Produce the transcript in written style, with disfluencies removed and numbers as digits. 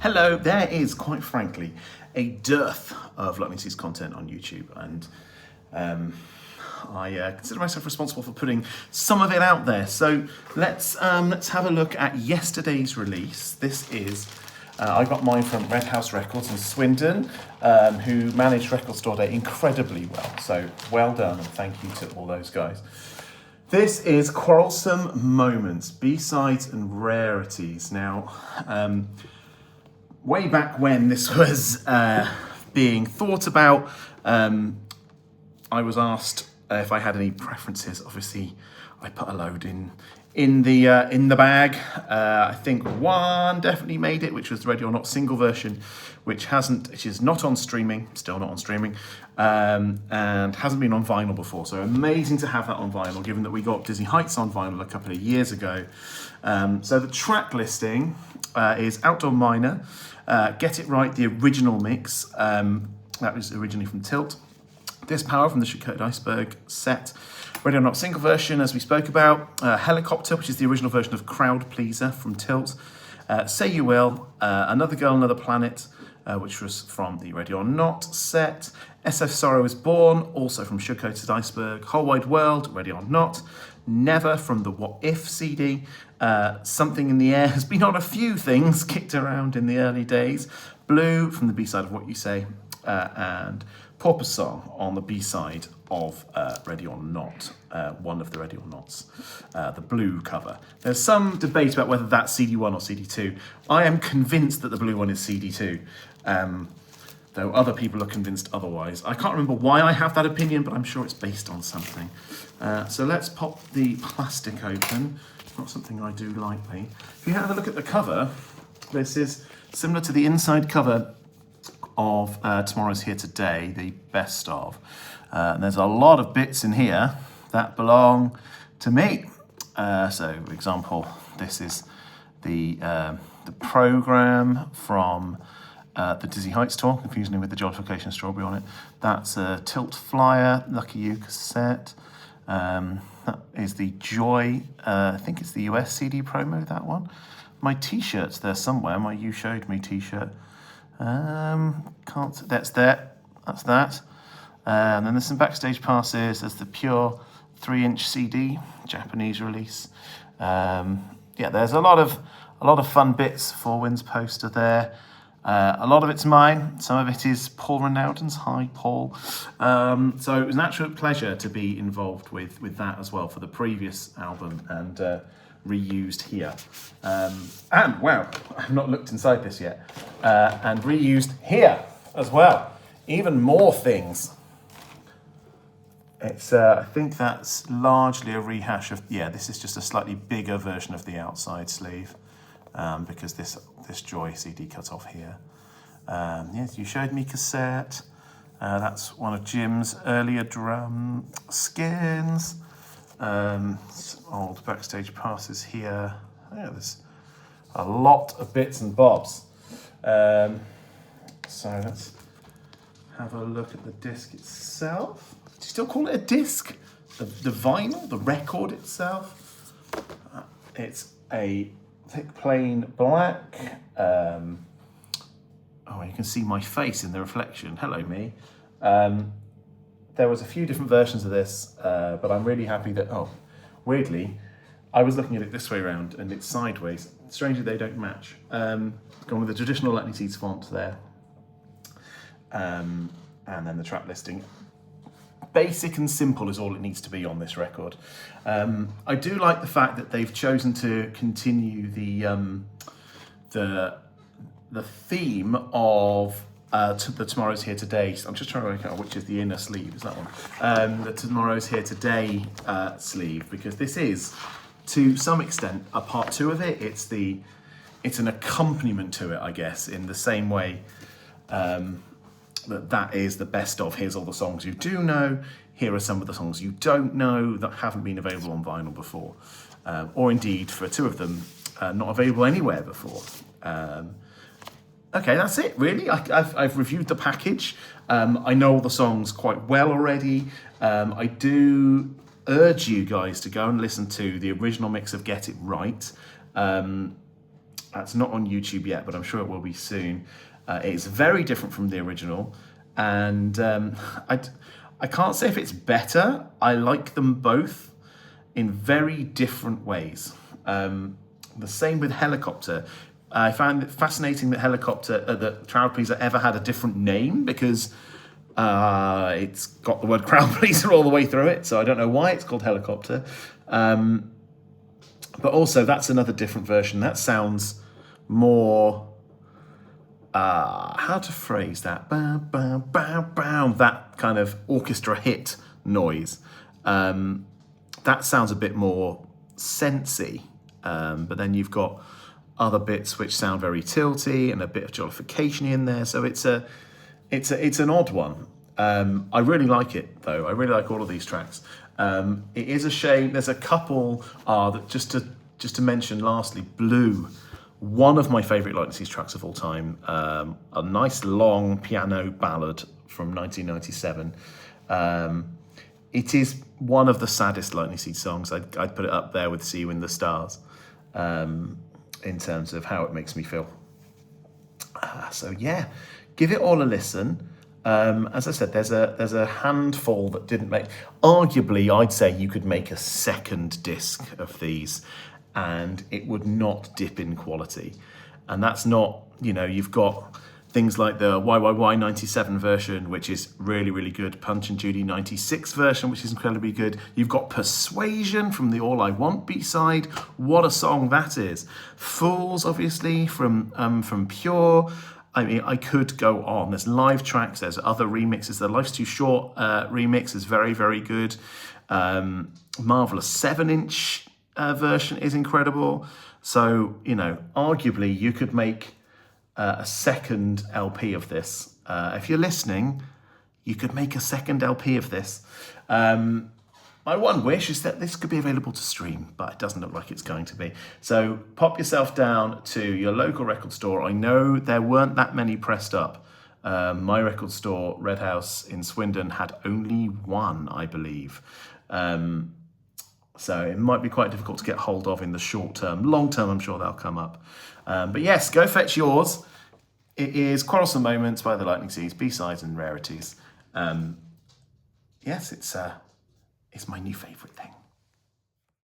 Hello, there is, quite frankly, a dearth of Luckney's content on YouTube, and I consider myself responsible for putting some of it out there. So let's have a look at yesterday's release. This is, I got mine from Red House Records in Swindon, who managed Record Store Day incredibly well. So well done, and thank you to all those guys. This is Quarrelsome Moments, B-Sides and Rarities. Now, way back when this was being thought about, I was asked if I had any preferences. Obviously, I put a load in the bag. I think one definitely made it, which was the Ready or Not single version, which is not on streaming, still not on streaming, and hasn't been on vinyl before. So amazing to have that on vinyl, given that we got Dizzy Heights on vinyl a couple of years ago. So the track listing is Outdoor Minor, Get It Right, the original mix. That was originally from Tilt. This Power from the Sugar-Coated Iceberg set. Ready or Not single version, as we spoke about. Helicopter, which is the original version of Crowd Pleaser from Tilt. Say You Will, Another Girl, Another Planet, which was from the Ready or Not set. SF Sorrow Is Born, also from Sugar-Coated Iceberg. Whole Wide World, Ready or Not. Never from the What If CD. Something in the Air has been on a few things kicked around in the early days. Blue from the B-side of What You Say. And Porpoise Song on the B-side of Ready or Not, one of the Ready or Nots, the blue cover. There's some debate about whether that's CD1 or CD2. I am convinced that the blue one is CD2, though other people are convinced otherwise. I can't remember why I have that opinion, but I'm sure it's based on something. So let's pop the plastic open. Not something I do lightly. If you have a look at the cover, this is similar to the inside cover of Tomorrow's Here Today, the best of. And there's a lot of bits in here that belong to me. So, for example, this is the program from the Dizzy Heights tour, confusing it with the Jollification Strawberry on it. That's a Tilt Flyer, Lucky You cassette. That is the Joy, I think it's the US CD promo, that one. My t-shirt's there somewhere, my You Showed Me t-shirt. That's that. And then there's some backstage passes. There's the pure 3-inch CD, Japanese release. Yeah, there's a lot of fun bits. Four Winds poster there. A lot of it's mine. Some of it is Paul Renauden's. Hi, Paul. So it was an absolute pleasure to be involved with that as well for the previous album and reused here. And wow, I've not looked inside this yet. And reused here as well. Even more things. It's I think that's largely a rehash of, this is just a slightly bigger version of the outside sleeve, because this Joy CD cut off here. Yes, You Showed Me cassette. That's one of Jim's earlier drum skins. Some old backstage passes here. Yeah, there's a lot of bits and bobs. So let's have a look at the disc itself. Do you still call it a disc? The vinyl, the record itself. It's a thick plain black. You can see my face in the reflection. Hello, me. There was a few different versions of this, but I'm really happy that, weirdly, I was looking at it this way around and it's sideways. Strangely, they don't match. Gone with the traditional Luckney Seeds font there. And then the track listing. Basic and simple is all it needs to be on this record. I do like the fact that they've chosen to continue the theme of the Tomorrow's Here Today. I'm just trying to work out which is the inner sleeve. Is that one? The Tomorrow's Here Today sleeve, because this is, to some extent, a part 2 of it. It's an accompaniment to it, I guess, in the same way that is the best of. Here's all the songs you do know. Here are some of the songs you don't know that haven't been available on vinyl before, or indeed for 2 of them, not available anywhere before. Okay, that's it, really. I've reviewed the package. I know all the songs quite well already. I do urge you guys to go and listen to the original mix of Get It Right. That's not on YouTube yet, but I'm sure it will be soon. It's very different from the original, and I can't say if it's better. I like them both in very different ways. The same with Helicopter. I found it fascinating that that Crowd Pleaser ever had a different name, because it's got the word crowd pleaser all the way through it, so I don't know why it's called Helicopter. But also, that's another different version. That sounds more, how to phrase that? Bow, bow, bow, bow, that kind of orchestra hit noise. That sounds a bit more sensy, but then you've got other bits which sound very tilty and a bit of jollification in there. So it's an odd one. I really like it though. I really like all of these tracks. It is a shame. There's a couple that just to mention. Lastly, Blue, one of my favourite Lightning Seeds tracks of all time. A nice long piano ballad from 1997. It is one of the saddest Lightning Seed songs. I'd put it up there with "See You in the Stars" in terms of how it makes me feel. So yeah, give it all a listen. As I said, there's a handful that didn't make. Arguably, I'd say you could make a second disc of these, and it would not dip in quality. And that's not, you've got things like the YYY 97 version, which is really, really good. Punch and Judy 96 version, which is incredibly good. You've got Persuasion from the All I Want B-side. What a song that is. Fools, obviously, from Pure. I mean, I could go on. There's live tracks, there's other remixes. The Life's Too Short remix is very, very good. Marvelous 7-inch version is incredible. So, arguably you could make a second LP of this. If you're listening, you could make a second LP of this. My one wish is that this could be available to stream, but it doesn't look like it's going to be. So pop yourself down to your local record store. I know there weren't that many pressed up. My record store, Red House in Swindon, had only one, I believe. So it might be quite difficult to get hold of in the short term. Long term, I'm sure they'll come up. But yes, go fetch yours. It is Quarrelsome Moments by the Lightning Seeds, B-Sides and Rarities. Yes, it's my new favourite thing.